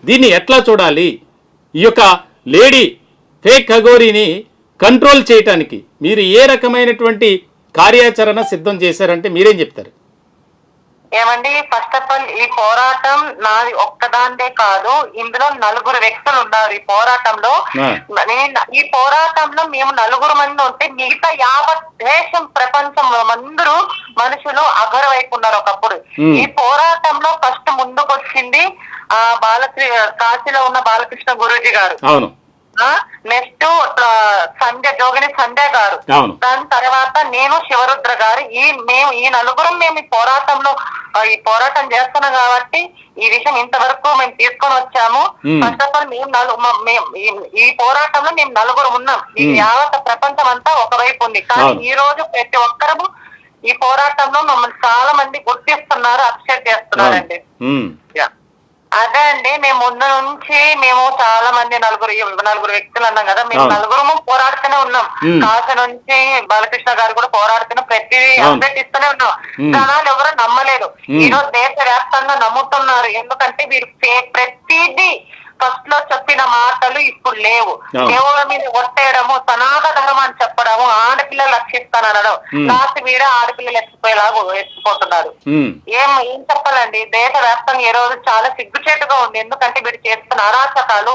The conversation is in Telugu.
దీన్ని ఎట్లా చూడాలి? ఈ యొక్క లేడీ ఫేక్ ఖగోరీని కంట్రోల్ చేయటానికి మీరు ఏ రకమైనటువంటి కార్యాచరణ సిద్ధం చేశారంటే మీరేం చెప్తారు? ఏమండి, ఫస్ట్ ఆఫ్ ఆల్ ఈ పోరాటం నాది ఒక్కదాందే కాదు, ఇందులో నలుగురు వ్యక్తులు ఉన్నారు ఈ పోరాటంలో. ఈ పోరాటంలో మేము నలుగురు మంది ఉంటే మిగతా యావత్ దేశం ప్రపంచం అందరూ మనుషులు అఘోర వైపు ఉన్నారు ఒకప్పుడు. ఈ పోరాటంలో ఫస్ట్ ముందుకొచ్చింది కాశీలో ఉన్న బాలకృష్ణ గురూజీ గారు. అవును. నెక్స్ట్ జోగిని సంధ్య గారు. దాని తర్వాత నేను శివరుద్ర గారు. ఈ నలుగురం మేము ఈ పోరాటం చేస్తున్నాం కాబట్టి ఈ విషయం ఇంతవరకు మేము తీసుకొని వచ్చాము. ఫస్ట్ ఆఫ్ ఆల్ ఈ పోరాటంలో మేము నలుగురు ఉన్నాం. ఈ యావత్ ప్రపంచం అంతా ఒకవైపు ఉంది. కానీ ఈ రోజు ప్రతి ఒక్కరము ఈ పోరాటంలో మమ్మల్ని చాలా మంది గుర్తిస్తున్నారు, అప్సెట్ చేస్తున్నారండి. అదే అండి, మేము ముందు నుంచి చాలా మంది నలుగురు వ్యక్తులు అన్నాం కదా, మేము నలుగురు పోరాడుతూనే ఉన్నాం. కాశీ నుంచి బాలకృష్ణ గారు కూడా పోరాడుతున్న ప్రతి అప్డేట్ ఇస్తూనే ఉన్నాం. జనాలు ఎవరు నమ్మలేదు. ఈ రోజు దేశవ్యాప్తంగా నమ్ముతున్నారు. ఎందుకంటే వీరు ప్రతిదీ ఫస్ట్ లో చెప్పిన మాటలు ఇప్పుడు లేవు. దేవుళ్ళ మీద ఒట్టేయడము, సనాతన ధర్మాన్ని చెప్పడము, ఆడపిల్లలు రక్షిస్తానడం, లాస్ట్ వీడ ఆడపిల్లలు ఎత్తిపోతున్నారు. ఏం చెప్పాలండి, దేశవ్యాప్తంగా ఈ రోజు చాలా సిగ్గుచేటుగా ఉంది. ఎందుకంటే వీడు చేస్తున్న అరాచకాలు